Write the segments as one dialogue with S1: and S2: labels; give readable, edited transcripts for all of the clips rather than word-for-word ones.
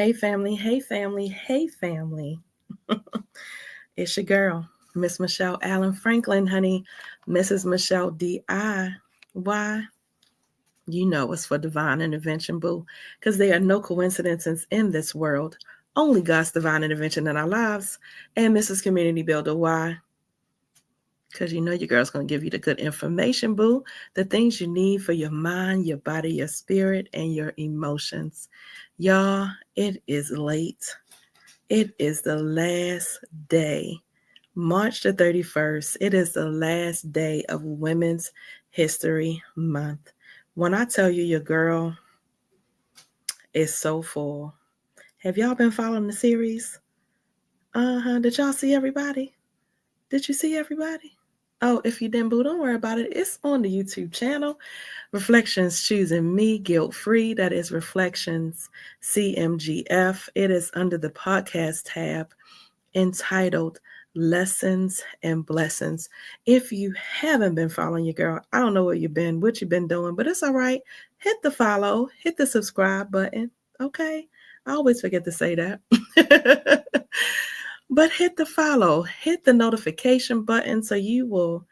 S1: Hey family, hey family, hey family. It's your girl, Miss Michelle Allen Franklin, honey. Mrs. Michelle D.I. Why? You know it's for divine intervention, boo. Because there are no coincidences in this world. Only God's divine intervention in our lives. And Mrs. Community Builder, why? Because you know your girl's going to give you the good information, boo. The things you need for your mind, your body, your spirit, and your emotions. Y'all, it is late. It is the last day, March the 31st. It is the last day of Women's History Month. When I tell you your girl is so full. Have y'all been following the series? Did y'all see everybody? Did you see everybody? Oh, if you didn't, boo, don't worry about it. It's on the YouTube channel. Reflections Choosing Me, Guilt Free. That is Reflections CMGF. It is under the podcast tab entitled Lessons and Blessings. If you haven't been following your girl, I don't know where you've been, what you've been doing, but it's all right. Hit the follow, hit the subscribe button. Okay. I always forget to say that. But hit the follow, hit the notification button so you will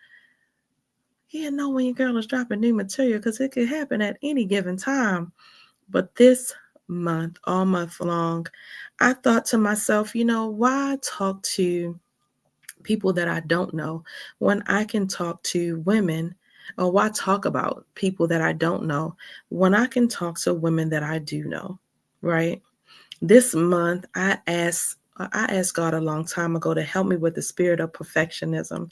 S1: know when your girl is dropping new material, because it could happen at any given time. But this month, all month long, I thought to myself, why talk to people that I don't know when I can talk to women, or why talk about people that I don't know when I can talk to women that I do know, right? This month, I asked God a long time ago to help me with the spirit of perfectionism.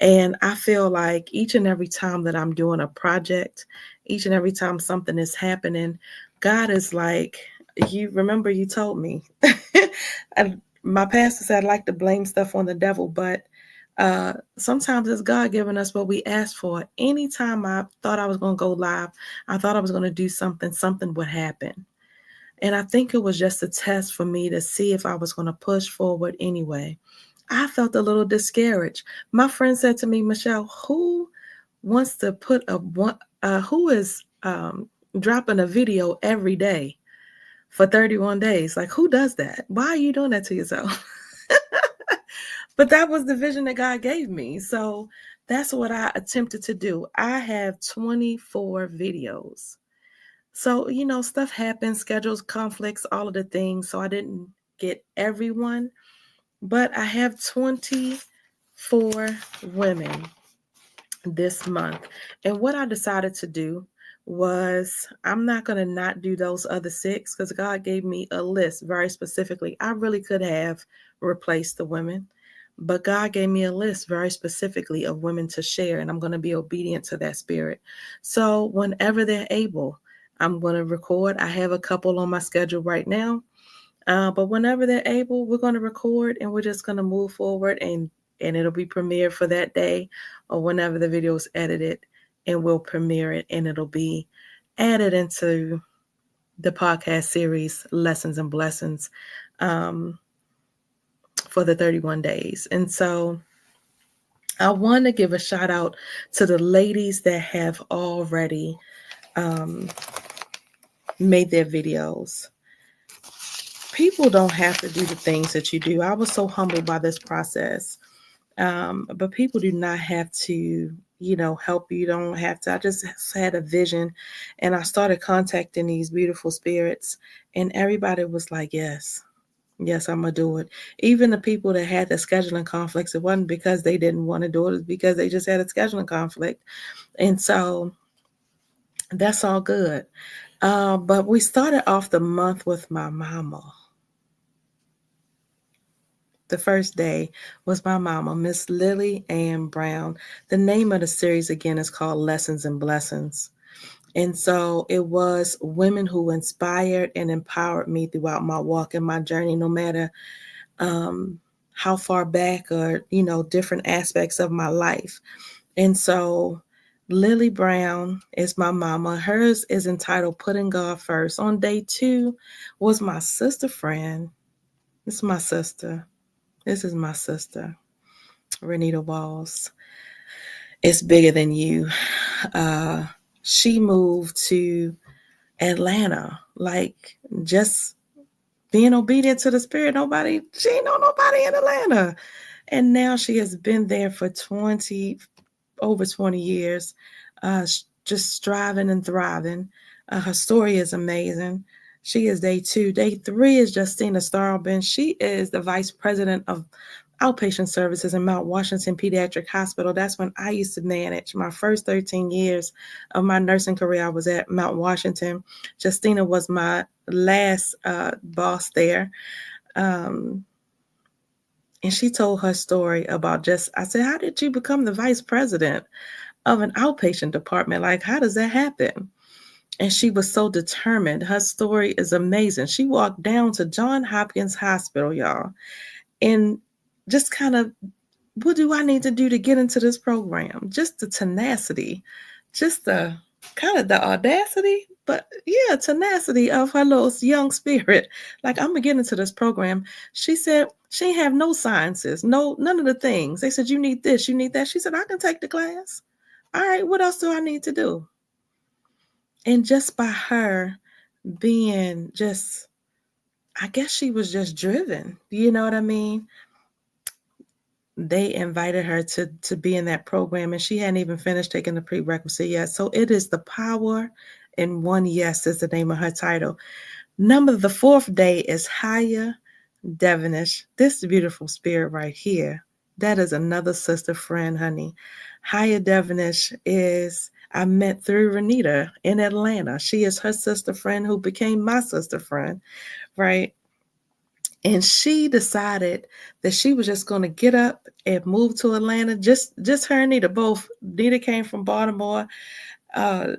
S1: And I feel like each and every time that I'm doing a project, each and every time something is happening, God is like, you remember you told me. My pastor said I like to blame stuff on the devil, but sometimes it's God giving us what we asked for. Anytime I thought I was going to go live, I thought I was going to do something would happen. And I think it was just a test for me to see if I was going to push forward anyway. I felt a little discouraged. My friend said to me, Michelle, who wants to put who is dropping a video every day for 31 days? Like, who does that? Why are you doing that to yourself? But that was the vision that God gave me. So that's what I attempted to do. I have 24 videos. So, stuff happens, schedules, conflicts, all of the things. So I didn't get everyone, but I have 24 women this month. And what I decided to do was I'm not going to not do those other 6, because God gave me a list very specifically. I really could have replaced the women, but God gave me a list very specifically of women to share, and I'm going to be obedient to that spirit. So whenever they're able, I'm going to record. I have a couple on my schedule right now, but whenever they're able, we're going to record, and we're just going to move forward, and it'll be premiered for that day, or whenever the video is edited, and we'll premiere it, and it'll be added into the podcast series Lessons and Blessings for the 31 days. And so I want to give a shout out to the ladies that have already made their videos. People don't have to do the things that you do. I was so humbled by this process. But people do not have to, help you. You don't have to. I just had a vision, and I started contacting these beautiful spirits, and everybody was like, yes, I'm going to do it. Even the people that had the scheduling conflicts, it wasn't because they didn't want to do it. It's because they just had a scheduling conflict. And so that's all good. But we started off the month with my mama. The first day was my mama, Miss Lily Ann Brown. The name of the series, again, is called Lessons and Blessings. And so it was women who inspired and empowered me throughout my walk and my journey, no matter how far back or, different aspects of my life. And so Lily Brown is my mama. Hers is entitled Putting God First. On day 2 was my sister friend. It's my sister. This is my sister, Renita Walls. It's bigger than you. She moved to Atlanta, like just being obedient to the Spirit. She ain't know nobody in Atlanta. And now she has been there for over 20 years, just striving and thriving. Her story is amazing. She is day 2. Day 3 is Justina Starlben. She is the vice president of outpatient services in Mount Washington Pediatric Hospital. That's when I used to manage. My first 13 years of my nursing career, I was at Mount Washington. Justina was my last boss there. And she told her story about I said, how did you become the vice president of an outpatient department? Like, how does that happen? And she was so determined. Her story is amazing. She walked down to Johns Hopkins Hospital, y'all, and just kind of, what do I need to do to get into this program? Just the tenacity, just the kind of the audacity, but yeah, tenacity of her little young spirit. Like, I'm gonna get into this program. She said she ain't have no sciences, none of the things. They said, you need this, you need that. She said, I can take the class. All right, what else do I need to do? And just by her being just, I guess she was just driven. You know what I mean? They invited her to be in that program, and she hadn't even finished taking the prerequisite yet. So it is The Power in One Yes is the name of her title. The 4th day is Haya Devonish. This beautiful spirit right here, that is another sister friend, honey. Haya Devonish I met through Renita in Atlanta. She is her sister friend who became my sister friend, right? And she decided that she was just going to get up and move to Atlanta. Just her and Nita both. Nita came from Baltimore. Haya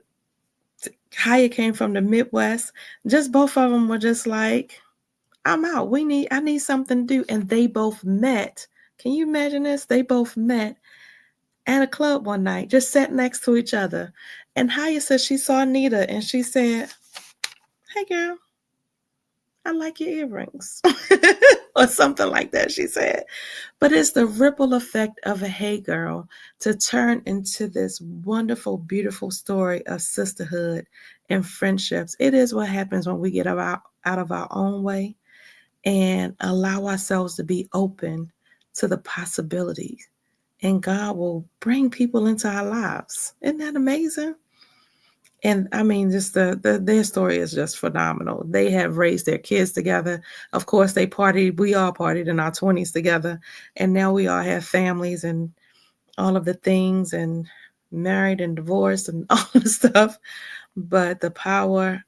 S1: came from the Midwest. Just both of them were just like, I'm out. I need something to do. And they both met. Can you imagine this? They both met at a club one night, just sat next to each other. And Haya said she saw Nita and she said, hey girl, I like your earrings. Or something like that, she said. But it's the ripple effect of a hey girl to turn into this wonderful, beautiful story of sisterhood and friendships. It is what happens when we get out of our own way and allow ourselves to be open to the possibilities. And God will bring people into our lives. Isn't that amazing? And I mean, just their story is just phenomenal. They have raised their kids together. Of course, we all partied in our 20s together. And now we all have families and all of the things, and married and divorced and all the stuff. But the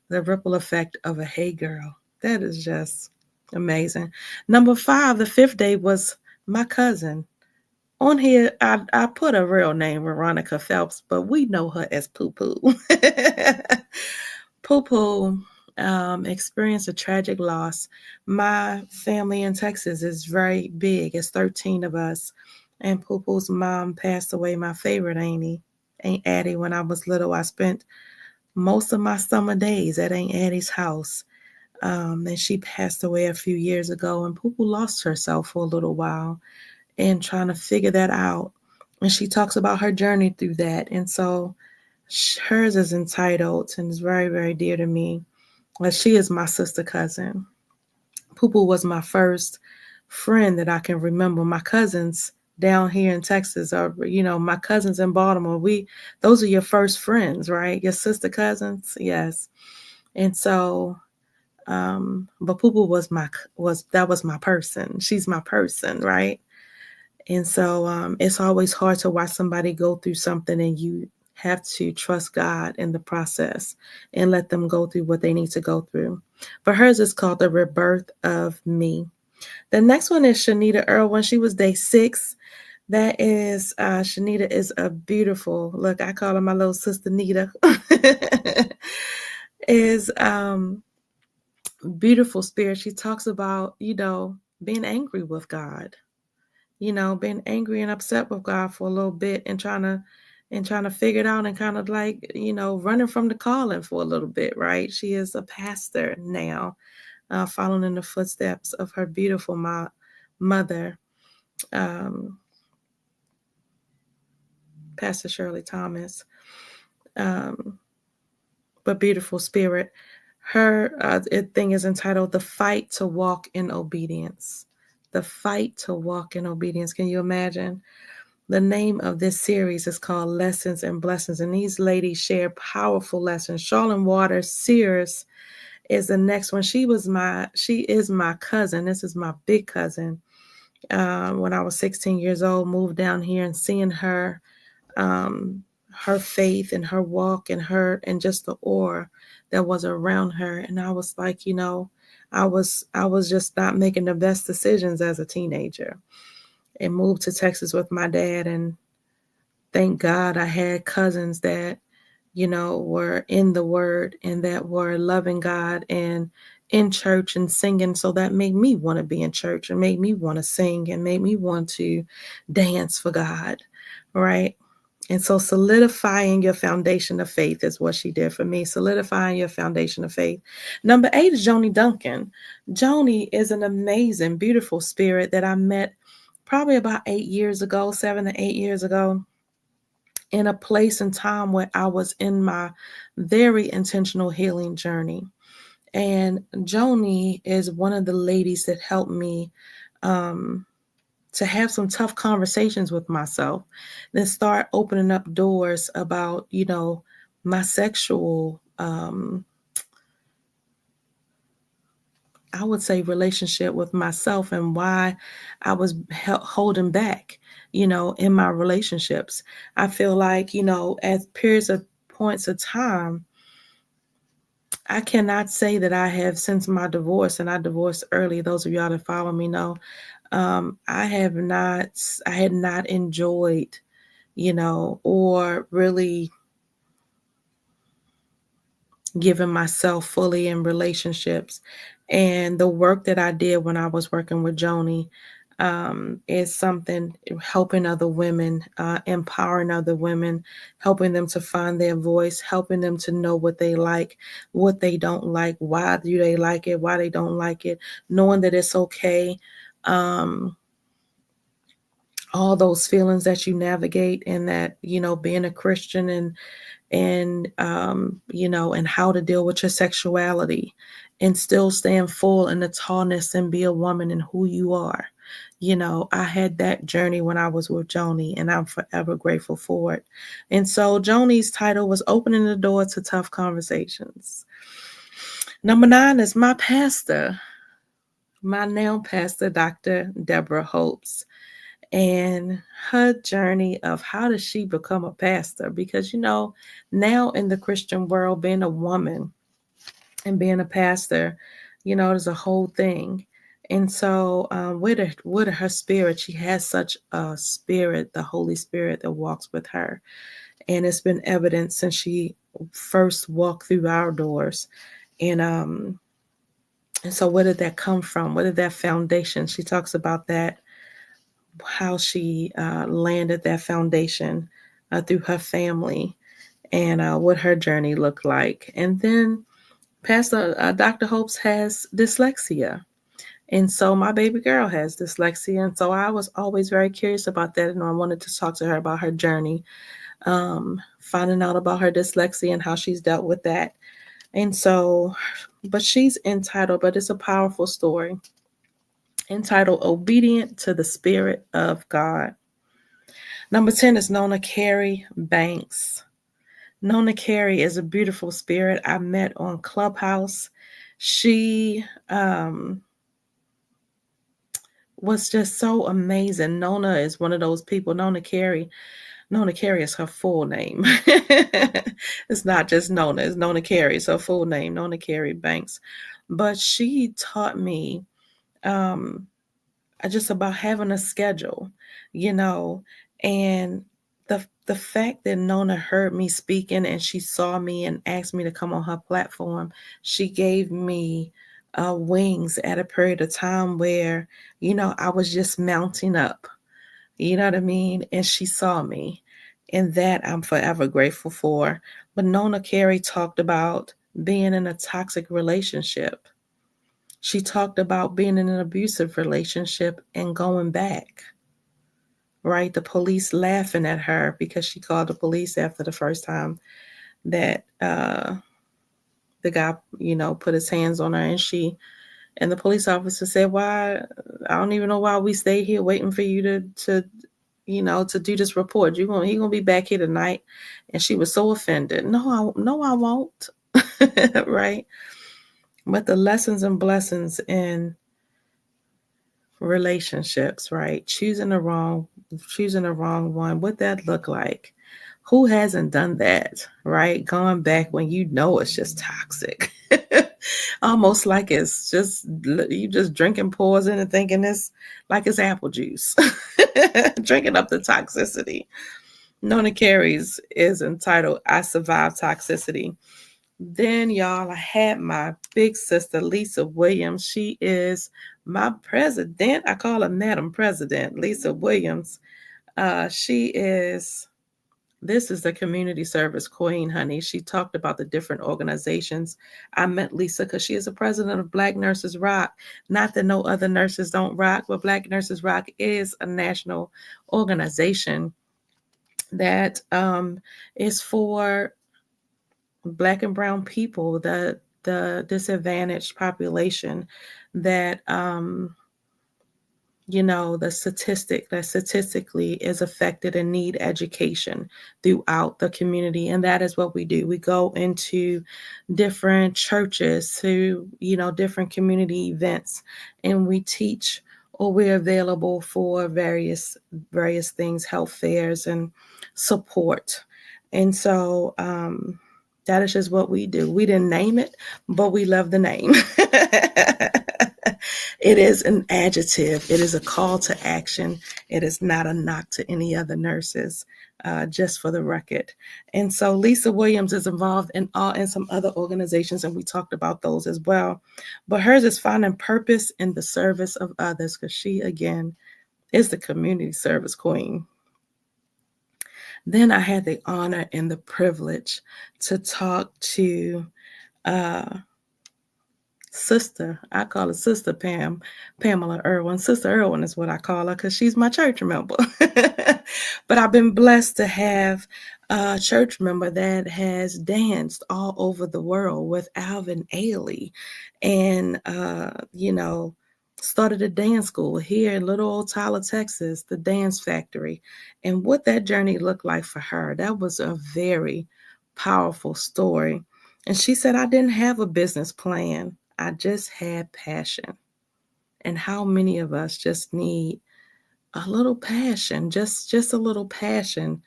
S1: ripple effect of a hey girl, that is just amazing. Number 5, the 5th day, was my cousin. On here, I put a real name, Veronica Phelps, but we know her as Poo Poo. Poo Poo experienced a tragic loss. My family in Texas is very big. It's 13 of us. And Poo Poo's mom passed away, my favorite Aunt Addie, when I was little. I spent most of my summer days at Aunt Addie's house. And she passed away a few years ago, and Poo Poo lost herself for a little while and trying to figure that out. And she talks about her journey through that. And so hers is entitled and is very, very dear to me. But she is my sister cousin. Poo Poo was my first friend that I can remember. My cousins down here in Texas are, my cousins in Baltimore. Those are your first friends, right? Your sister cousins. Yes. And so, but Poo Poo was my person. She's my person, right? And so it's always hard to watch somebody go through something, and you have to trust God in the process and let them go through what they need to go through. But hers is called The Rebirth of Me. The next one is Shanita Irwin. She was day 6. That is, Shanita is a beautiful, look, I call her my little sister Nita, is beautiful spirit. She talks about, being angry with God. Being angry and upset with God for a little bit and trying to figure it out, and kind of like, running from the calling for a little bit, right? She is a pastor now, following in the footsteps of her beautiful mother, Pastor Shirley Thomas, but beautiful spirit. Her thing is entitled "The Fight to Walk in Obedience." The Fight to Walk in Obedience. Can you imagine? The name of this series is called Lessons and Blessings, and these ladies share powerful lessons. Charlene Waters Sears is the next one. She is my cousin. This is my big cousin. When I was 16 years old, moved down here, and seeing her, her faith and her walk and just the aura that was around her. And I was like, I was just not making the best decisions as a teenager, and moved to Texas with my dad. And thank God I had cousins that, were in the word and that were loving God and in church and singing. So that made me want to be in church and made me want to sing and made me want to dance for God. Right. And so solidifying your foundation of faith is what she did for me. Solidifying your foundation of faith. Number 8 is Joni Duncan. Joni is an amazing, beautiful spirit that I met probably about 8 years ago, 7 to 8 years ago, in a place and time where I was in my very intentional healing journey. And Joni is one of the ladies that helped me to have some tough conversations with myself, then start opening up doors about, my sexual, I would say, relationship with myself and why I was holding back, in my relationships. I feel like, at periods of points of time, I cannot say that I have, since my divorce, and I divorced early. Those of y'all that follow me know, I had not enjoyed, or really given myself fully in relationships. And the work that I did when I was working with Joni is something, helping other women, empowering other women, helping them to find their voice, helping them to know what they like, what they don't like, why do they like it, why they don't like it, knowing that it's okay. All those feelings that you navigate, and that, being a Christian and and how to deal with your sexuality and still stand full in the tallness and be a woman in who you are. I had that journey when I was with Joni, and I'm forever grateful for it. And so Joni's title was Opening the Door to Tough Conversations. Number 9 is my pastor, my now pastor, Dr. Deborah Hopes, and her journey of how does she become a pastor? Because, now in the Christian world, being a woman and being a pastor, there's a whole thing. And so with her spirit, she has such a spirit, the Holy Spirit that walks with her. And it's been evident since she first walked through our doors. And so where did that come from? Where did that foundation? She talks about that, how she landed that foundation through her family, and what her journey looked like. And then Pastor Dr. Hopes has dyslexia. And so my baby girl has dyslexia. And so I was always very curious about that. And I wanted to talk to her about her journey, finding out about her dyslexia and how she's dealt with that. And so, but she's entitled, but it's a powerful story, entitled Obedient to the Spirit of God. Number 10 is Nona Carey Banks. Nona Carey is a beautiful spirit I met on Clubhouse. She was just so amazing. Nona is one of those people. Nona Carey is her full name. It's not just Nona. It's Nona Carey. It's her full name, Nona Carey Banks. But she taught me just about having a schedule, and the fact that Nona heard me speaking and she saw me and asked me to come on her platform, she gave me wings at a period of time where, I was just mounting up, you know what I mean? And she saw me, and that I'm forever grateful for. But Nona Carey talked about being in a toxic relationship. She talked about being in an abusive relationship and going back, right? The police laughing at her because she called the police after the first time that the guy, put his hands on her, and the police officer said, "Why? I don't even know why we stay here waiting for you to do this report. He gonna be back here tonight." And she was so offended. No, I won't. Right? But the lessons and blessings in relationships, right? Choosing the wrong one. What that look like? Who hasn't done that, right? Going back when it's just toxic. Almost like it's just you just drinking poison and thinking it's like it's apple juice. Drinking up the toxicity. Nona Carey's is entitled "I Survived Toxicity." Then, y'all, I had my big sister, Lisa Williams. She is my president. I call her Madam President, Lisa Williams. This is the community service queen, honey. She talked about the different organizations. I met Lisa because she is the president of Black Nurses Rock. Not that no other nurses don't rock, but Black Nurses Rock is a national organization that is for Black and brown people, the disadvantaged population that the statistic that statistically is affected and need education throughout the community. And that is what we do. We go into different churches, to different community events, and we teach, or we're available for various things, health fairs and support. And so that is just what we do. We didn't name it, but we love the name. It is an adjective. It is a call to action. It is not a knock to any other nurses, just for the record. And so Lisa Williams is involved in some other organizations, and we talked about those as well. But hers is finding purpose in the service of others, because she, again, is the community service queen. Then I had the honor and the privilege to talk to sister. I call her Sister Pamela Irwin. Sister Irwin is what I call her because she's my church member. But I've been blessed to have a church member that has danced all over the world with Alvin Ailey, and started a dance school here in little old Tyler, Texas, the Dance Factory. And what that journey looked like for her, that was a very powerful story. And she said, "I didn't have a business plan. I just had passion." And how many of us just need a little passion, just a little passion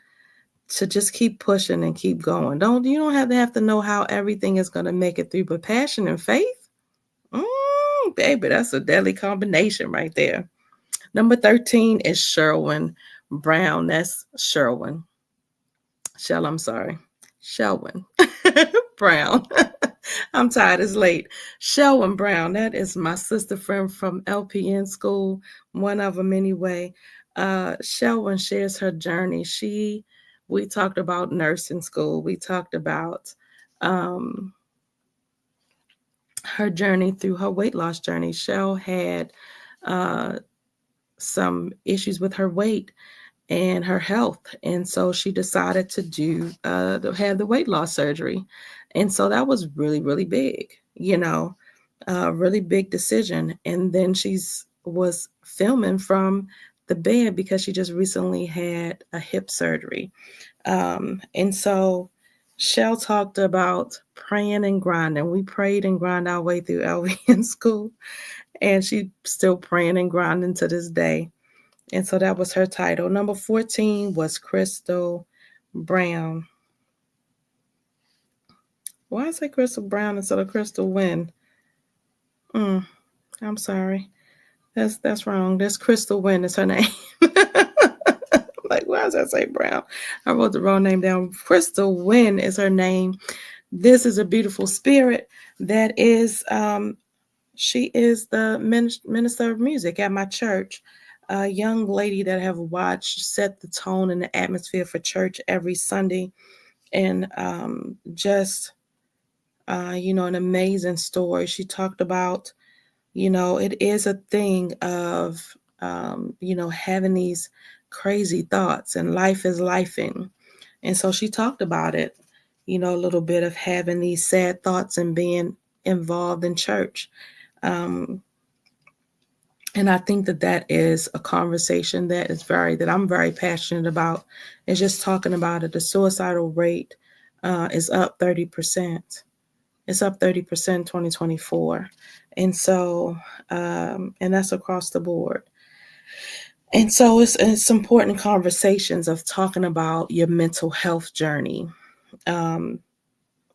S1: to just keep pushing and keep going. You don't have to know how everything is going to make it through, but passion and faith, baby, that's a deadly combination right there. Number 13 is Sherwin Brown. That's Sherwin. Shelwin Brown. I'm tired, it's late. Shelwin Brown, that is my sister friend from LPN school, one of them anyway. Shelwin shares her journey. We talked about nursing school. We talked about her journey through her weight loss journey. Shell had some issues with her weight and her health, and so she decided to have the weight loss surgery. And so that was really, really big, really big decision. And then was filming from the bed because she just recently had a hip surgery. And so Shell talked about praying and grinding. We prayed and grind our way through LVN school, and she's still praying and grinding to this day. And so that was her title. Number 14 was Crystal Brown. Why is it Crystal Brown instead of Crystal Wynn? I'm sorry. That's wrong. That's Crystal Wynn is her name. Like, why does that say Brown? I wrote the wrong name down. Crystal Wynn is her name. This is a beautiful spirit that is, she is the minister of music at my church. A young lady that I have watched set the tone and the atmosphere for church every Sunday. And just, an amazing story. She talked about, it is a thing of, having these crazy thoughts, and life is lifing. And so she talked about it. a little bit of having these sad thoughts and being involved in church. And I think that is a conversation that I'm very passionate about. Is just talking about it. The suicidal rate is up 30%. It's up 30% 2024. And so, and that's across the board. And so it's important conversations of talking about your mental health journey, and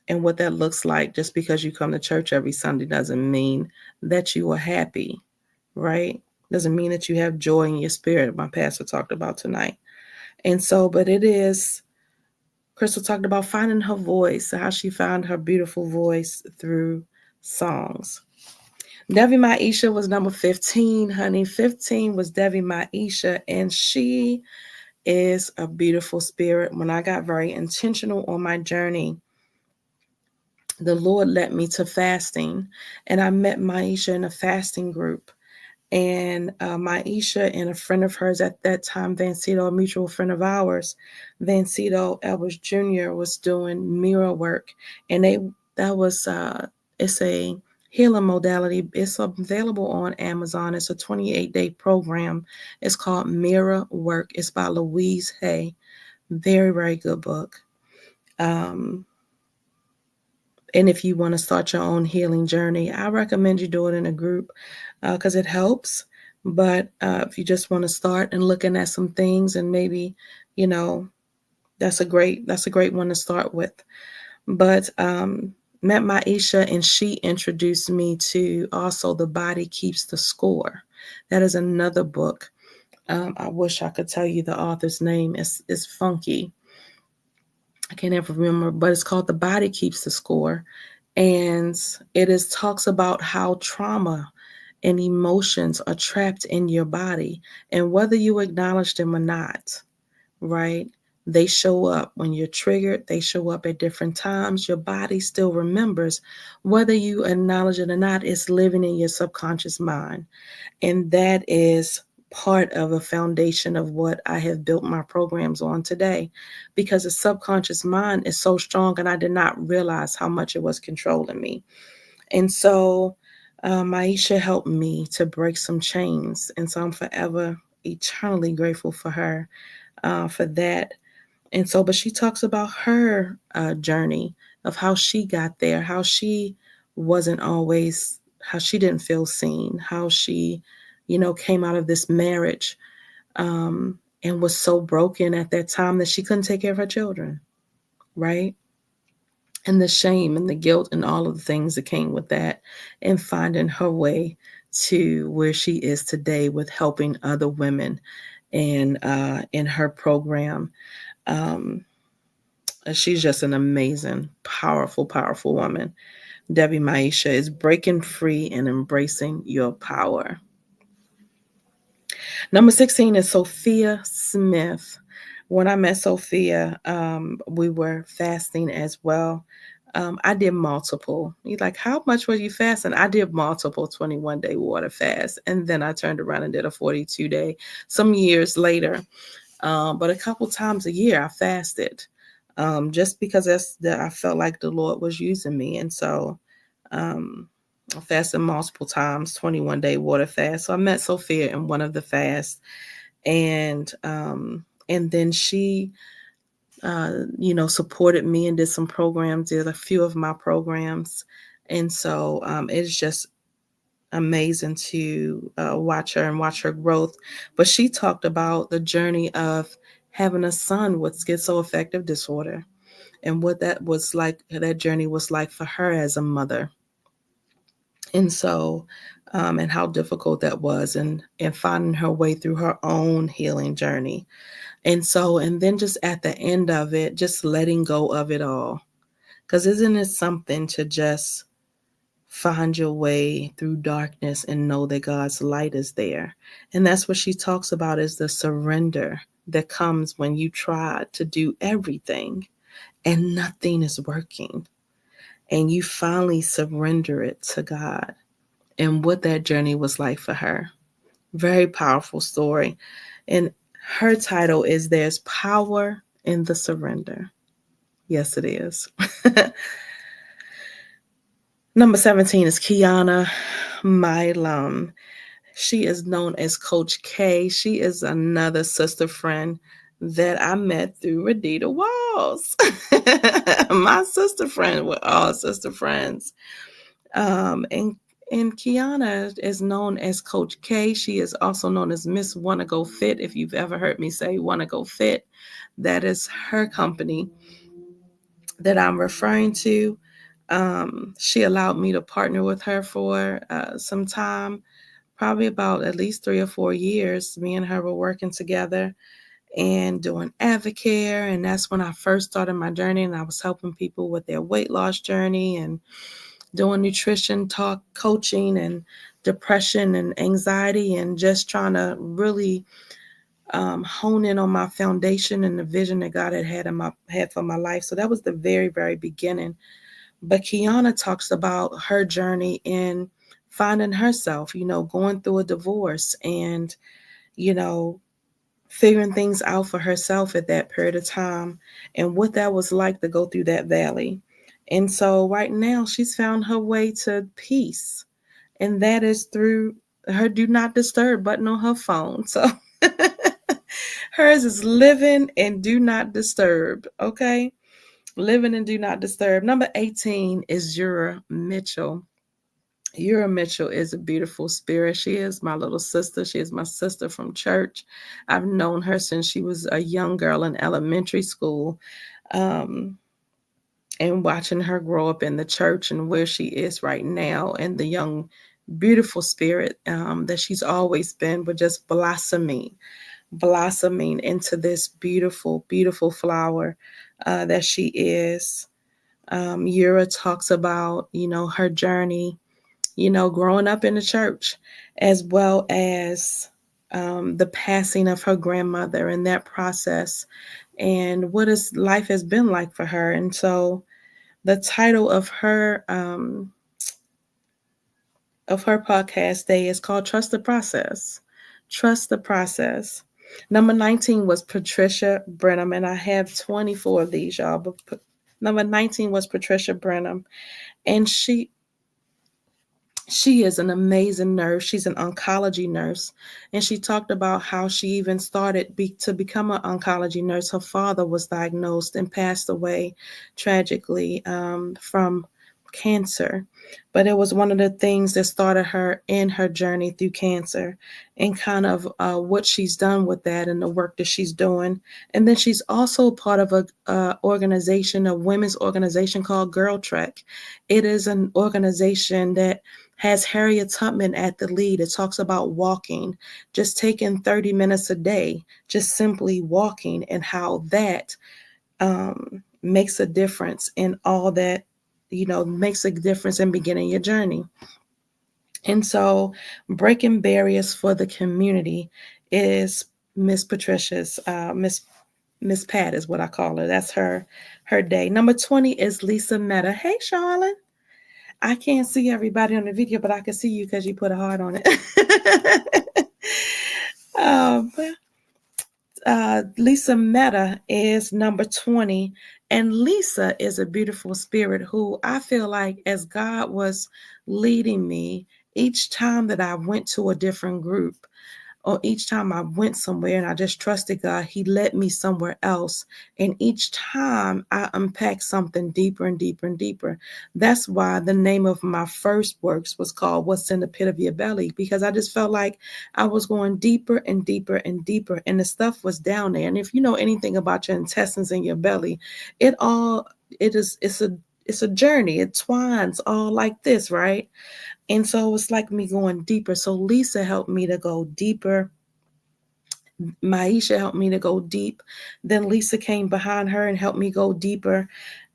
S1: what that looks like. Just because you come to church every Sunday doesn't mean that you are happy, right? Doesn't mean that you have joy in your spirit. My pastor talked about tonight. And so, but it is, Crystal talked about finding her voice, how she found her beautiful voice through songs. Devi Maisha was number 15, honey. 15 was Devi Maisha, and she is a beautiful spirit. When I got very intentional on my journey, the Lord led me to fasting, and I met Maisha in a fasting group. And Maisha and a friend of hers at that time, Vancito, a mutual friend of ours, Vancito Elbers Jr., was doing mirror work, and it's a healing modality. It's available on Amazon. It's a 28-day program. It's called Mirror Work. It's by Louise Hay. Very, very good book. And if you want to start your own healing journey, I recommend you do it in a group because it helps. But if you just want to start and looking at some things, and maybe, that's a great one to start with. But met Maisha, and she introduced me to also The Body Keeps the Score. That is another book. I wish I could tell you the author's name. It's funky. I can't ever remember, but it's called The Body Keeps the Score. And it talks about how trauma and emotions are trapped in your body. And whether you acknowledge them or not, right? They show up when you're triggered. They show up at different times. Your body still remembers. Whether you acknowledge it or not, it's living in your subconscious mind. And that is part of a foundation of what I have built my programs on today, because the subconscious mind is so strong, and I did not realize how much it was controlling me. And so Maisha helped me to break some chains. And so I'm forever eternally grateful for her for that. And so, but she talks about her journey of how she got there, how she wasn't always, how she didn't feel seen, how she, came out of this marriage and was so broken at that time that she couldn't take care of her children, right? And the shame and the guilt and all of the things that came with that, and finding her way to where she is today with helping other women and in her program. She's just an amazing, powerful, powerful woman. Debbie Maisha is breaking free and embracing your power. Number 16 is Sophia Smith. When I met Sophia, we were fasting as well. I did multiple. You're like, how much were you fasting? I did multiple 21-day water fast. And then I turned around and did a 42-day some years later. But a couple times a year I fasted, just because I felt like the Lord was using me. And so I fasted multiple times, 21-day water fast. So I met Sophia in one of the fasts, and then she, supported me and did some programs, did a few of my programs. And so it's just amazing to watch her and watch her growth. But she talked about the journey of having a son with schizoaffective disorder, and what that was like, that journey was like for her as a mother. And so, and how difficult that was, and finding her way through her own healing journey. And so, and then just at the end of it, just letting go of it all. Because isn't it something to just find your way through darkness and know that God's light is there? And that's what she talks about, is the surrender that comes when you try to do everything and nothing is working. And you finally surrender it to God, and what that journey was like for her. Very powerful story. And her title is There's Power in the Surrender. Yes, it is. Number 17 is Kiana Milam. She is known as Coach K. She is another sister friend that I met through Radita Walls. My sister friend. We're all sister friends. And Kiana is known as Coach K. She is also known as Miss Wanna Go Fit. If you've ever heard me say Wanna Go Fit, that is her company that I'm referring to. She allowed me to partner with her for some time, probably about at least 3 or 4 years. Me and her were working together and doing Advocare. And that's when I first started my journey, and I was helping people with their weight loss journey and doing nutrition talk, coaching, and depression and anxiety, and just trying to really hone in on my foundation and the vision that God had for my life. So that was the very, very beginning. But Kiana talks about her journey in finding herself, going through a divorce and, you know, figuring things out for herself at that period of time and what that was like to go through that valley. And so right now she's found her way to peace, and that is through her do not disturb button on her phone. So hers is living and do not disturb. Okay. Living and do not disturb. Number 18 is Yura Mitchell. Yura Mitchell is a beautiful spirit. She is my little sister. She is my sister from church. I've known her since she was a young girl in elementary school. And watching her grow up in the church and where she is right now, and the young, beautiful spirit that she's always been, but just blossoming into this beautiful, beautiful flower that she is. Yura talks about, her journey, growing up in the church, as well as the passing of her grandmother and that process, and what life has been like for her. And so the title of her podcast day is called Trust the Process. Trust the Process. Number 19 was Patricia Brenham, and I have 24 of these, y'all. But number 19 was Patricia Brenham, and she is an amazing nurse. She's an oncology nurse. And she talked about how she even started to become an oncology nurse. Her father was diagnosed and passed away tragically from cancer. But it was one of the things that started her in her journey through cancer, and kind of what she's done with that and the work that she's doing. And then she's also part of a women's organization called Girl Trek. It is an organization that has Harriet Tubman at the lead. It talks about walking, just taking 30 minutes a day, just simply walking, and how that makes a difference in all that, makes a difference in beginning your journey. And so breaking barriers for the community is Miss Patricia's, Miss Pat is what I call her. That's her day. Number 20 is Lisa Meta. Hey, Charlotte. I can't see everybody on the video, but I can see you because you put a heart on it. Lisa Meta is number 20. And Lisa is a beautiful spirit who I feel like, as God was leading me each time that I went to a different group, or each time I went somewhere and I just trusted God, He led me somewhere else. And each time I unpacked something deeper and deeper and deeper. That's why the name of my first works was called What's in the Pit of Your Belly, because I just felt like I was going deeper and deeper and deeper, and the stuff was down there. And if you know anything about your intestines in your belly, it's a journey. It twines all like this, right? And so it's like me going deeper. So Lisa helped me to go deeper. Maisha helped me to go deep. Then Lisa came behind her and helped me go deeper.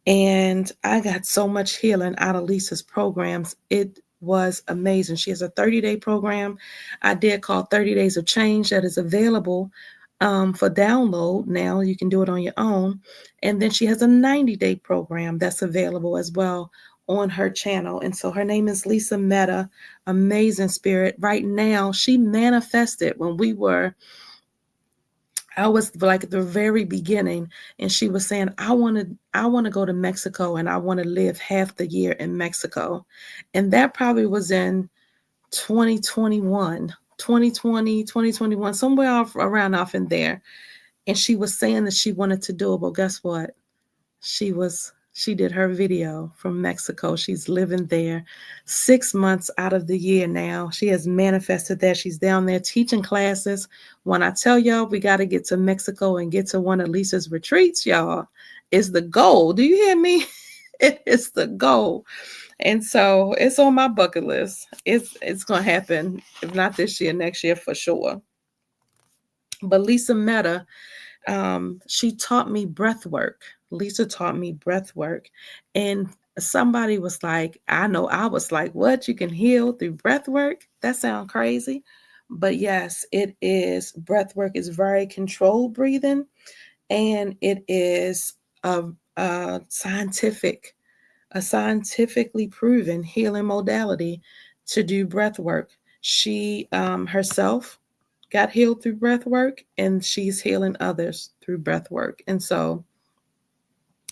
S1: And I got so much healing out of Lisa's programs. It was amazing. She has a 30-day program I did called 30 Days of Change that is available for download now. You can do it on your own. And then she has a 90-day program that's available as well on her channel. And so her name is Lisa Meta, amazing spirit. Right now, she manifested when we were I was like at the very beginning, and she was saying, I want to go to Mexico, and I want to live half the year in Mexico. And that probably was in 2021, 2020, 2021, somewhere off around off in there. And she was saying that she wanted to do it, but guess what? She did her video from Mexico. She's living there 6 months out of the year now. She has manifested that. She's down there teaching classes. When I tell y'all we got to get to Mexico and get to one of Lisa's retreats, y'all, is the goal. Do you hear me? It is the goal. And so it's on my bucket list. It's gonna happen, if not this year, next year for sure. But Lisa Meta, she taught me breath work. Lisa taught me breath work. And somebody was like, I know, I was like, what? You can heal through breath work? That sounds crazy. But yes, it is. Breath work is very controlled breathing, and it is a scientifically proven healing modality to do breath work. She herself got healed through breath work, and she's healing others through breath work. And so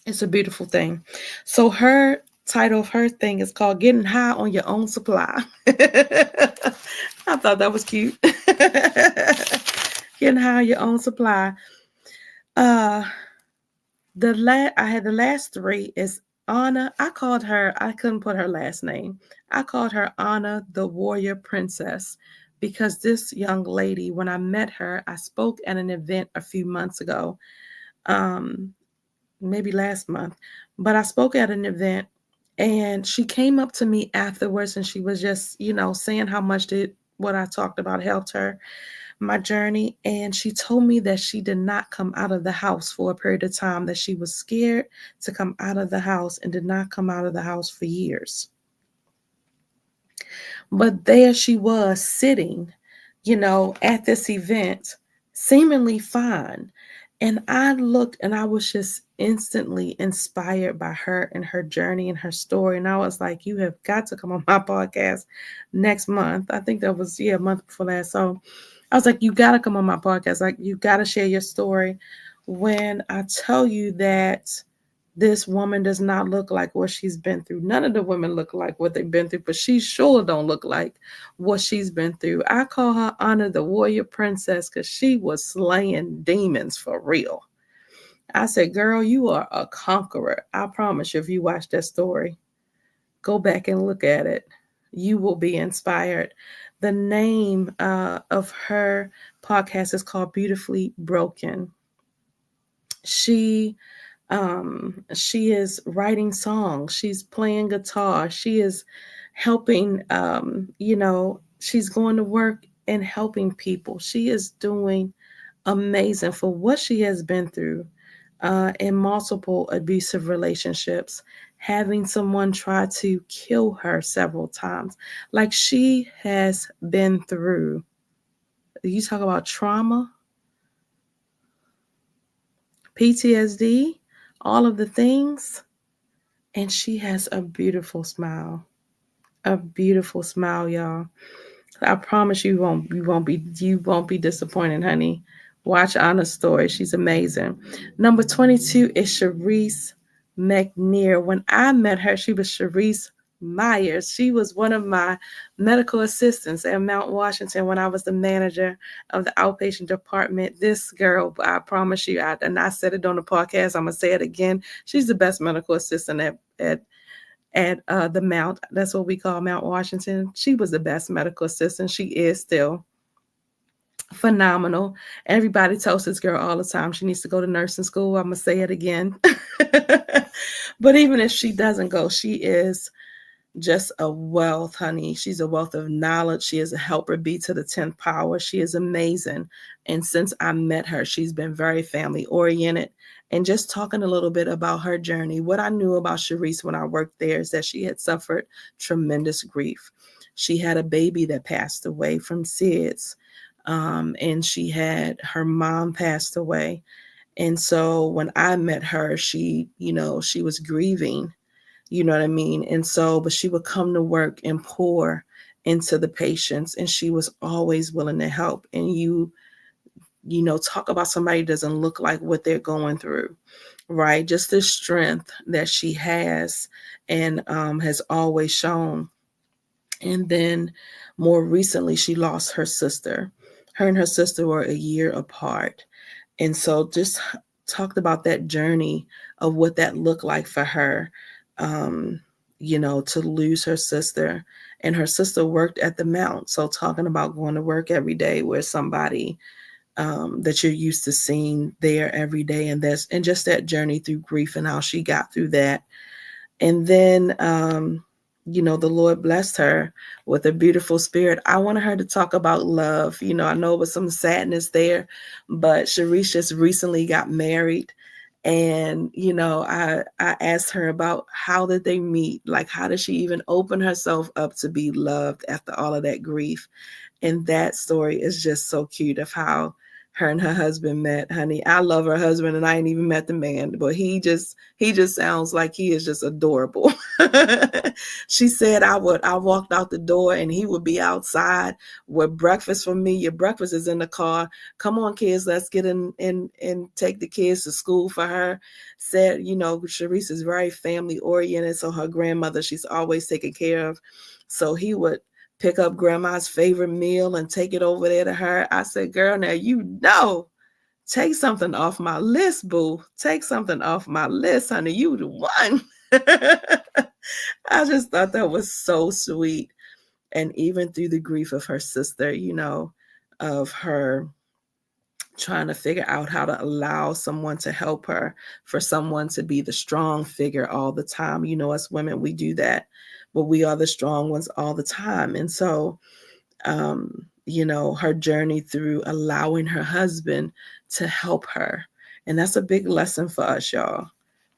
S1: it's a beautiful thing. So her title of her thing is called Getting High on Your Own Supply. I thought that was cute. Getting high on your own supply. I had the last three is Anna. I couldn't put her last name. I called her Anna the Warrior Princess, because this young lady, when I met her, I spoke at an event a few months ago, maybe last month, but I spoke at an event, and she came up to me afterwards, and she was just, saying how much what I talked about helped her, my journey. And she told me that she did not come out of the house for a period of time, that she was scared to come out of the house and did not come out of the house for years. But there she was sitting, at this event, seemingly fine. And I looked, and I was just instantly inspired by her and her journey and her story. And I was like, you have got to come on my podcast next month. I think that was, a month before last. So I was like, you got to come on my podcast. Like, you got to share your story. When I tell you that this woman does not look like what she's been through. None of the women look like what they've been through, but she sure don't look like what she's been through. I call her Anna the Warrior Princess, because she was slaying demons for real. I said, girl, you are a conqueror. I promise you, if you watch that story, go back and look at it. You will be inspired. The name of her podcast is called Beautifully Broken. She is writing songs. She's playing guitar. She is helping, she's going to work and helping people. She is doing amazing for what she has been through in multiple abusive relationships, having someone try to kill her several times. Like, she has been through, you talk about trauma, PTSD, all of the things, and she has a beautiful smile, y'all. I promise you won't be disappointed, honey. Watch Anna's story. She's amazing. Number 22 is Sharice McNear. When I met her, she was Sharice Myers. She was one of my medical assistants at Mount Washington when I was the manager of the outpatient department. This girl, I promise you, and I said it on the podcast, I'm going to say it again. She's the best medical assistant at the Mount. That's what we call Mount Washington. She was the best medical assistant. She is still phenomenal. Everybody tells this girl all the time she needs to go to nursing school. I'm going to say it again. But even if she doesn't go, she is just a wealth, honey. She's a wealth of knowledge. She is a helper bee to the 10th power. She is amazing. And since I met her, she's been very family oriented. And just talking a little bit about her journey, what I knew about Sharice when I worked there is that she had suffered tremendous grief. She had a baby that passed away from SIDS, and she had her mom passed away. And so when I met her, she was grieving. You know what I mean? And so, but she would come to work and pour into the patients, and she was always willing to help. And talk about somebody who doesn't look like what they're going through, right? Just the strength that she has and has always shown. And then more recently, she lost her sister. Her and her sister were a year apart. And so just talked about that journey of what that looked like for her, to lose her sister. And her sister worked at the Mount. So talking about going to work every day where somebody that you're used to seeing there every day, and just that journey through grief and how she got through that. And then the Lord blessed her with a beautiful spirit. I wanted her to talk about love. I know it was some sadness there, but Sharice just recently got married. And, I asked her about how did they meet? Like, how did she even open herself up to be loved after all of that grief? And that story is just so cute of how her and her husband met. Honey, I love her husband, and I ain't even met the man, but he just sounds like he is just adorable. She said I walked out the door and he would be outside with breakfast for me. Your breakfast is in the car. Come on, kids, let's get in and take the kids to school for her. Said, Sharice is very family oriented, so her grandmother she's always taken care of. So he would pick up grandma's favorite meal and take it over there to her. I said, girl, now take something off my list, boo. Take something off my list, honey. You the one. I just thought that was so sweet. And even through the grief of her sister, of her trying to figure out how to allow someone to help her, for someone to be the strong figure all the time. As women, we do that, but we are the strong ones all the time. And so, her journey through allowing her husband to help her. And that's a big lesson for us, y'all,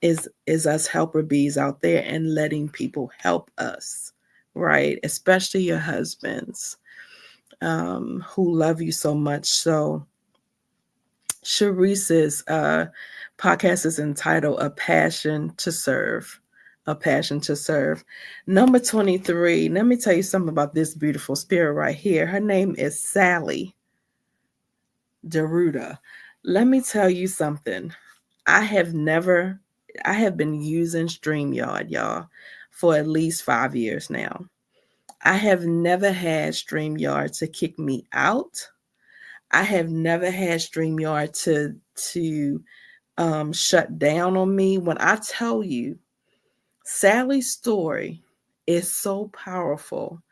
S1: is us helper bees out there and letting people help us, right? Especially your husbands who love you so much. So Sharice's podcast is entitled A Passion to Serve. A Passion to Serve. Number 23, let me tell you something about this beautiful spirit right here. Her name is Sally Deruda. Let me tell you something. I have been using Streamyard, y'all, for at least 5 years now. I have never had Streamyard to kick me out. I have never had Streamyard to shut down on me. When I tell you, Sally's story is so powerful.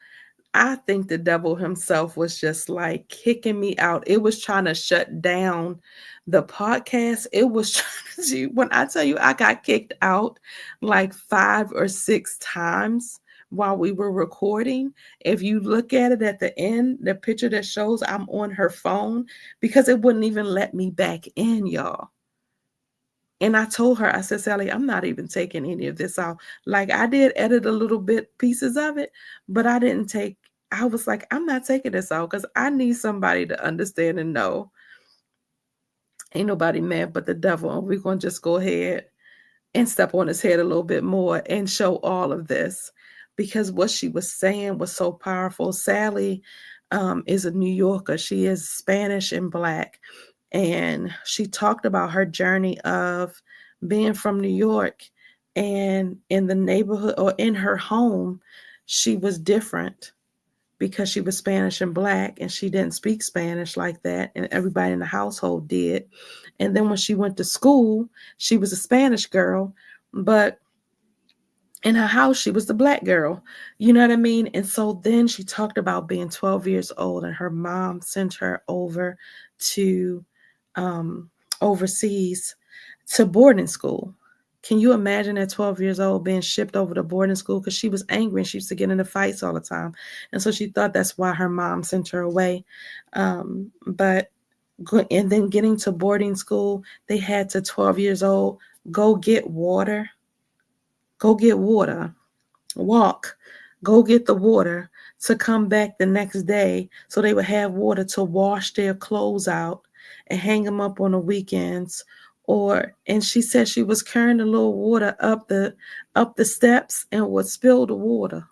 S1: I think the devil himself was just like kicking me out. It was trying to shut down the podcast. It was trying to, when I tell you, I got kicked out like 5 or 6 times while we were recording. If you look at it at the end, the picture that shows I'm on her phone, because it wouldn't even let me back in, y'all. And I told her, I said, Sally, I'm not even taking any of this out. Like, I did edit a little bit pieces of it, but I was like, I'm not taking this out because I need somebody to understand and know. Ain't nobody mad but the devil. And we're going to just go ahead and step on his head a little bit more and show all of this, because what she was saying was so powerful. Sally is a New Yorker. She is Spanish and Black. And she talked about her journey of being from New York, and in the neighborhood or in her home, she was different because she was Spanish and Black, and she didn't speak Spanish like that. And everybody in the household did. And then when she went to school, she was a Spanish girl, but in her house, she was the Black girl. You know what I mean? And so then she talked about being 12 years old, and her mom sent her over to overseas to boarding school. Can you imagine at 12 years old being shipped over to boarding school? Because she was angry and she used to get into fights all the time. And so she thought that's why her mom sent her away. And then getting to boarding school, they had to 12 years old, go get water, walk, go get the water to come back the next day. So they would have water to wash their clothes out and hang them up on the weekends. And she said she was carrying a little water up the steps and would spill the water.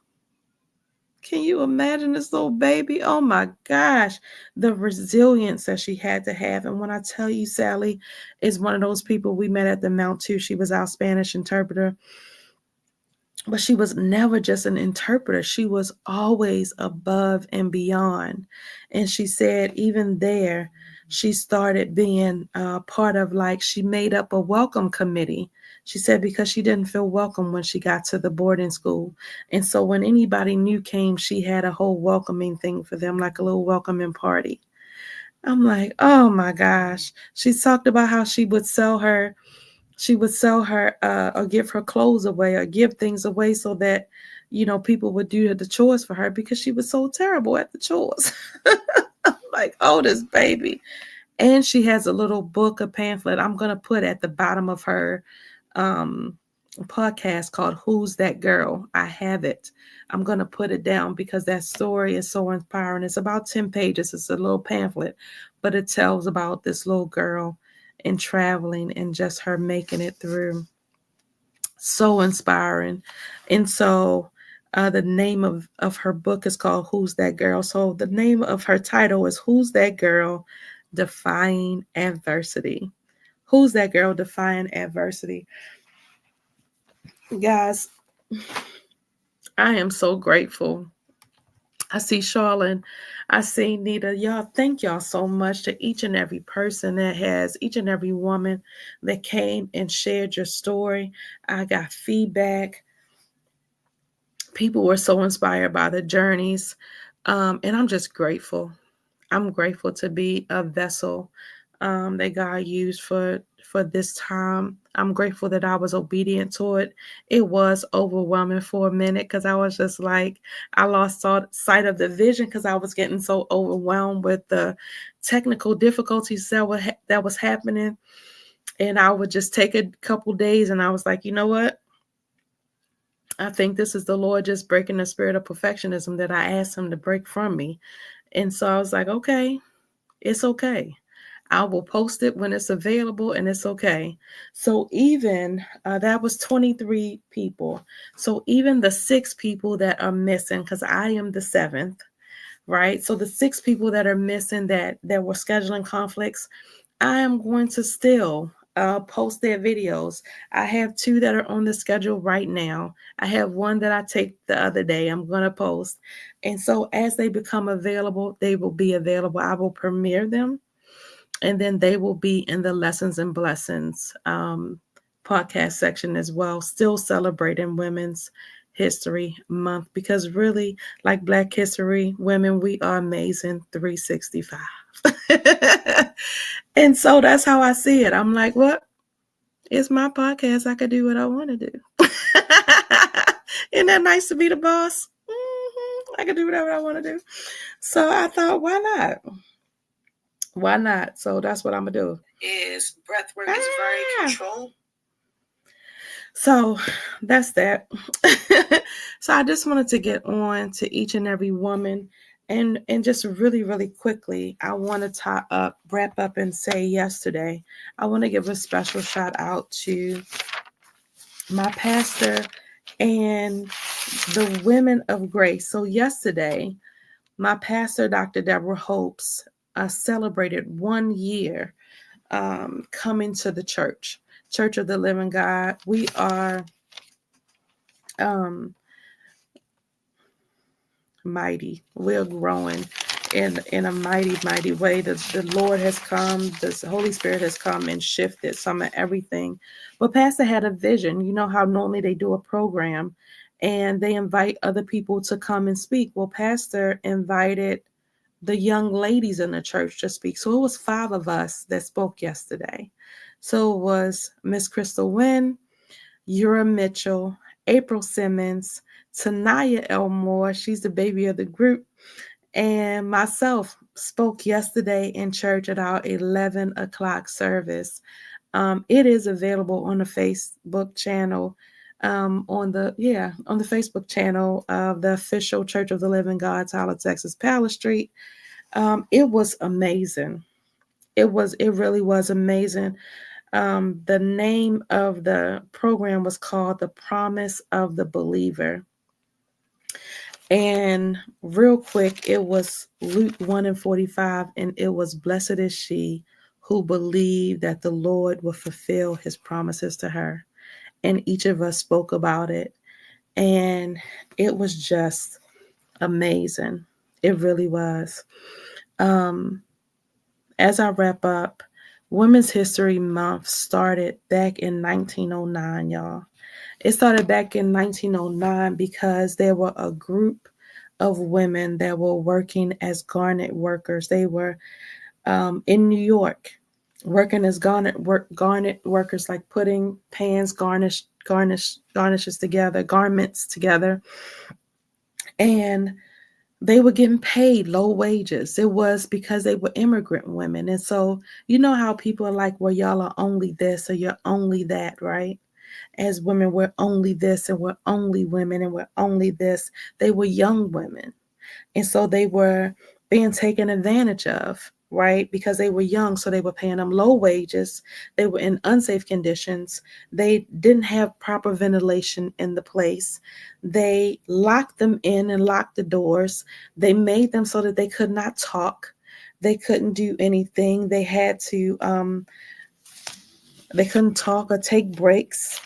S1: Can you imagine this little baby? Oh my gosh, the resilience that she had to have. And when I tell you, Sally is one of those people we met at the Mount too. She was our Spanish interpreter, but she was never just an interpreter. She was always above and beyond. And she said, even there, she started being part of, like, she made up a welcome committee. She said because she didn't feel welcome when she got to the boarding school. And so when anybody new came, she had a whole welcoming thing for them, like a little welcoming party. I'm like, oh my gosh. She talked about how she would sell her or give her clothes away or give things away so that, people would do the chores for her because she was so terrible at the chores. I'm like, oh, this baby. And she has a little book, a pamphlet I'm going to put at the bottom of her podcast called Who's That Girl? I have it. I'm going to put it down because that story is so inspiring. It's about 10 pages. It's a little pamphlet, but it tells about this little girl and traveling and just her making it through. So inspiring. And so the name of her book is called Who's That Girl? So the name of her title is Who's That Girl? Defying Adversity. Who's that girl defying adversity? Guys, I am so grateful. I see Charlene. I see Nita. Y'all, thank y'all so much to each and every person each and every woman that came and shared your story. I got feedback. People were so inspired by the journeys. And I'm just grateful. I'm grateful to be a vessel that God used for this time. I'm grateful that I was obedient to it. It was overwhelming for a minute because I was just like, I lost sight of the vision because I was getting so overwhelmed with the technical difficulties that was happening. And I would just take a couple days and I was like, you know what? I think this is the Lord just breaking the spirit of perfectionism that I asked him to break from me. And so I was like, okay, it's okay. I will post it when it's available and it's okay. So even that was 23 people. So even the 6 people that are missing, because I am the 7th, right? So the 6 people that are missing that were scheduling conflicts, I am going to still post their videos. I have 2 that are on the schedule right now. I have 1 that I take the other day. I'm going to post. And so as they become available, they will be available. I will premiere them. And then they will be in the Lessons and Blessings podcast section as well, still celebrating Women's History Month because really, like Black History, women, we are amazing 365. And so that's how I see it. I'm like, what? It's my podcast. I could do what I want to do. Isn't that nice to be the boss? I could do whatever I want to do. So I thought, why not? Why not? So that's what I'm going to do. Is breathwork is very controlled. So that's that. So I just wanted to get on to each and every woman and just really, really quickly, I want to wrap up and say yesterday, I want to give a special shout out to my pastor and the women of grace. So yesterday, my pastor, Dr. Deborah Hopes, celebrated 1 year coming to the Church of the Living God. We are mighty. We're growing in a mighty, mighty way. The Lord has come, the Holy Spirit has come and shifted some of everything. But Pastor had a vision. You know how normally they do a program and they invite other people to come and speak. Well, Pastor invited the young ladies in the church to speak. So it was 5 of us that spoke yesterday. So it was Miss Crystal Wynn, Yura Mitchell, April Simmons, Tanaya Elmore, she's the baby of the group, and myself spoke yesterday in church at our 11 o'clock service. It is available on the Facebook channel, on the Facebook channel of the official Church of the Living God, Tyler, Texas, Palace Street. It was amazing. It really was amazing. The name of the program was called The Promise of the Believer. And real quick, it was Luke 1:45, and it was, "Blessed is she who believed that the Lord would fulfill his promises to her." And each of us spoke about it. And it was just amazing. It really was. As I wrap up, Women's History Month started back in 1909, y'all. It started back in 1909 because there were a group of women that were working as garment workers. They were in New York working as garment workers, like putting garnishes together, garments together. And they were getting paid low wages. It was because they were immigrant women. And so, you know how people are like, well, y'all are only this or you're only that, right? As women, we're only this and we're only women and we're only this. They were young women. And so they were being taken advantage of, right? Because they were young. So they were paying them low wages. They were in unsafe conditions. They didn't have proper ventilation in the place. They locked them in and locked the doors. They made them so that they could not talk. They couldn't do anything. They had to, they couldn't talk or take breaks.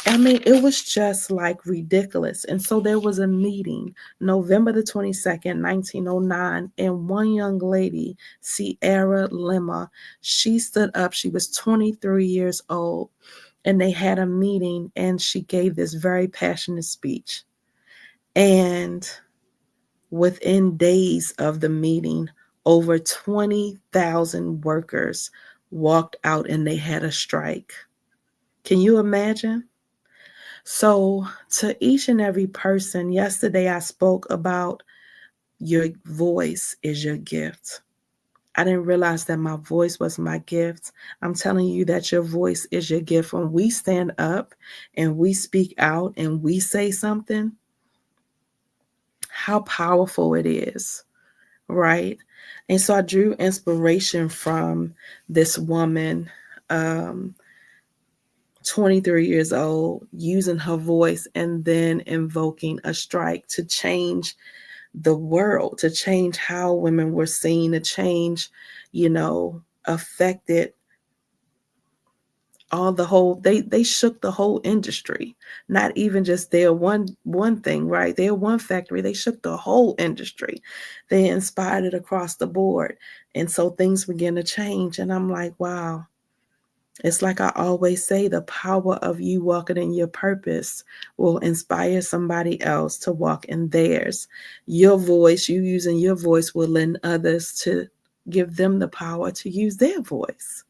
S1: I mean, it was just like ridiculous. And so there was a meeting, November the 22nd, 1909, and one young lady, Sierra Lemma, she stood up. She was 23 years old, and they had a meeting, and she gave this very passionate speech. And within days of the meeting, over 20,000 workers walked out and they had a strike. Can you imagine? So, to each and every person, yesterday I spoke about your voice is your gift. I didn't realize that my voice was my gift. I'm telling you that your voice is your gift. When we stand up and we speak out and we say something, how powerful it is, right? And so I drew inspiration from this woman, 23 years old, using her voice and then invoking a strike to change the world, to change how women were seen, to change, affected all the whole, they shook the whole industry, not even just their one thing, right? Their one factory, they shook the whole industry. They inspired it across the board. And so things began to change. And I'm like, wow. It's like I always say, the power of you walking in your purpose will inspire somebody else to walk in theirs. Your voice, you using your voice, will lend others to give them the power to use their voice.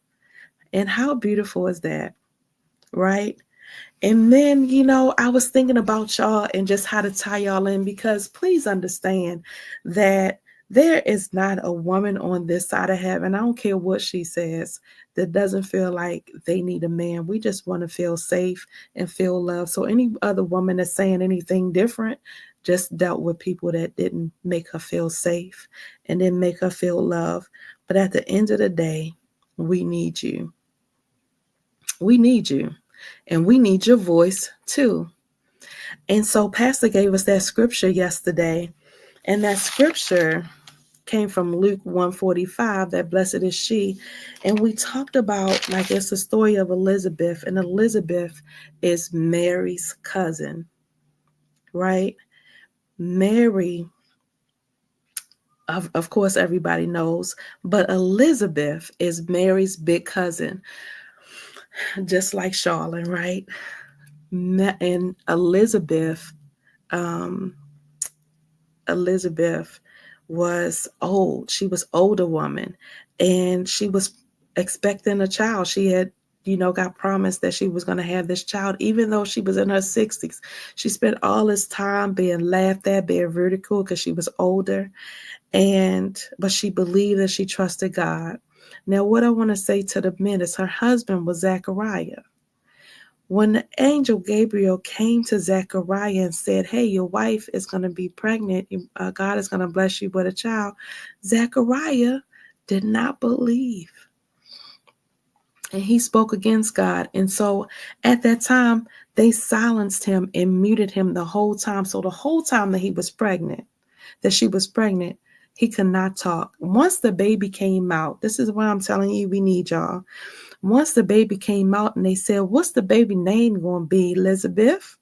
S1: And how beautiful is that, right? And then, I was thinking about y'all and just how to tie y'all in, because please understand that there is not a woman on this side of heaven, I don't care what she says, that doesn't feel like they need a man. We just want to feel safe and feel loved. So any other woman that's saying anything different just dealt with people that didn't make her feel safe and didn't make her feel loved. But at the end of the day, we need you. We need you. And we need your voice too. And so Pastor gave us that scripture yesterday. And that scripture came from Luke 1:45, that blessed is she. And we talked about, like, it's the story of Elizabeth. And Elizabeth is Mary's cousin, right? Mary, of course, everybody knows. But Elizabeth is Mary's big cousin, just like Charlotte, right? And Elizabeth was old. She was older woman, and she was expecting a child. She had, got promised that she was going to have this child, even though she was in her 60s. She spent all this time being laughed at, being ridiculed because she was older. But she believed and she trusted God. Now, what I want to say to the men is her husband was Zechariah. When the angel Gabriel came to Zechariah and said, hey, your wife is going to be pregnant, God is going to bless you with a child, Zechariah did not believe. and he spoke against God. And so at that time, they silenced him and muted him the whole time. So the whole time that she was pregnant, he could not talk. Once the baby came out, this is why I'm telling you, we need y'all. Once the baby came out and they said, what's the baby name going to be, Elizabeth?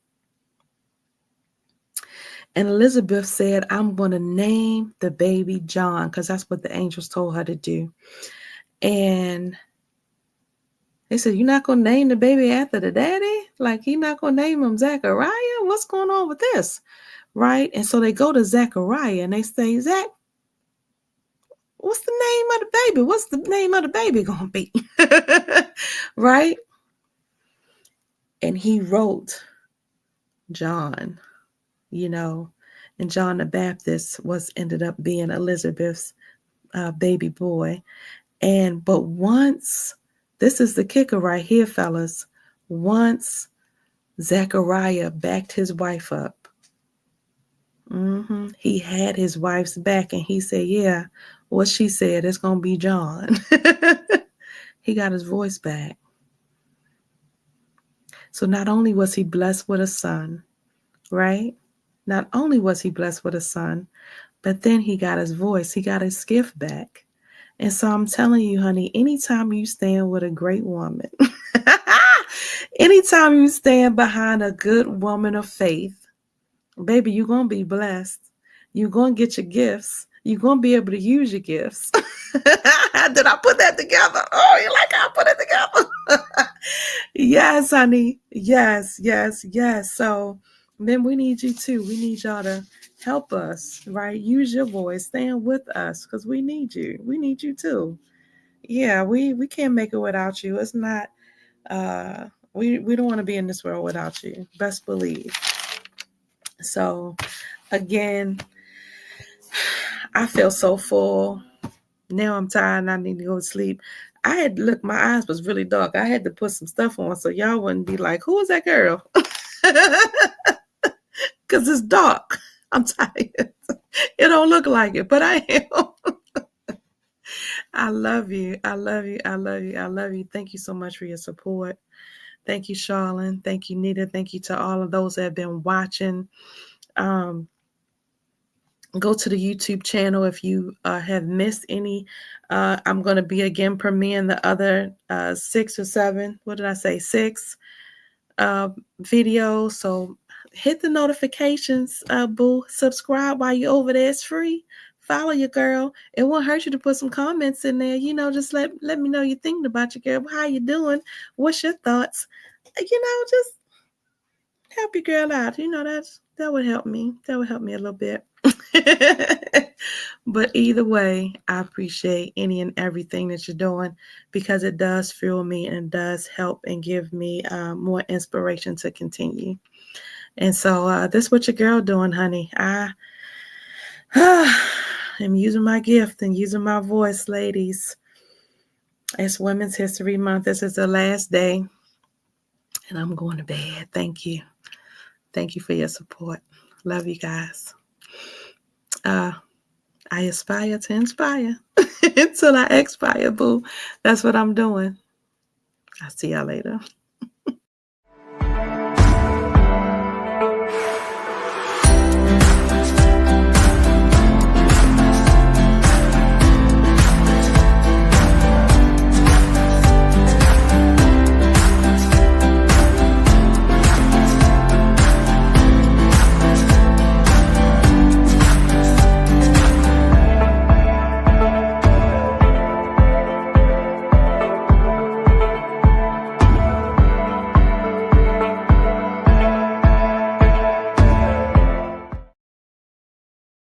S1: And Elizabeth said, I'm going to name the baby John, because that's what the angels told her to do. And they said, you're not going to name the baby after the daddy? Like, you're not going to name him Zachariah? What's going on with this? Right? And so they go to Zachariah and they say, Zach, what's the name of the baby? What's the name of the baby going to be? Right? And he wrote John, and John the Baptist ended up being Elizabeth's baby boy. But once, this is the kicker right here, fellas, once Zachariah backed his wife up, he had his wife's back, and he said, yeah, what she said, it's going to be John. He got his voice back. So not only was he blessed with a son, right? Not only was he blessed with a son, but then he got his voice, he got his gift back. And so I'm telling you, honey, anytime you stand with a great woman, anytime you stand behind a good woman of faith, baby, you're going to be blessed. You're going to get your gifts. You're going to be able to use your gifts. Did I put that together? Oh, you like I put it together? Yes, honey. Yes. So then we need you too. We need y'all to help us, right? Use your voice. Stand with us because we need you. We need you too. Yeah, we can't make it without you. It's not, we don't want to be in this world without you. Best believe. So again, I feel so full. Now I'm tired and I need to go to sleep. I had to look, my eyes was really dark. I had to put some stuff on so y'all wouldn't be like, who is that girl? Because it's dark. I'm tired. It don't look like it, but I am. I love you. I love you. I love you. I love you. Thank you so much for your support. Thank you, Charlene. Thank you, Nita. Thank you to all of those that have been watching. Go to the YouTube channel if you have missed any. I'm going to be again premiering the other 6 or 7. What did I say? 6 videos. So hit the notifications, boo. Subscribe while you're over there. It's free. Follow your girl. It won't hurt you to put some comments in there. Just let me know you're thinking about your girl. How you doing? What's your thoughts? Just help your girl out. That would help me. That would help me a little bit. But either way, I appreciate any and everything that you're doing because it does fuel me and does help and give me more inspiration to continue. And so this is what your girl doing, honey. I am using my gift and using my voice, ladies. It's Women's History Month. This is the last day and I'm going to bed. Thank you. Thank you for your support. Love you guys. I aspire to inspire until I expire, boo. That's what I'm doing. I'll see y'all later.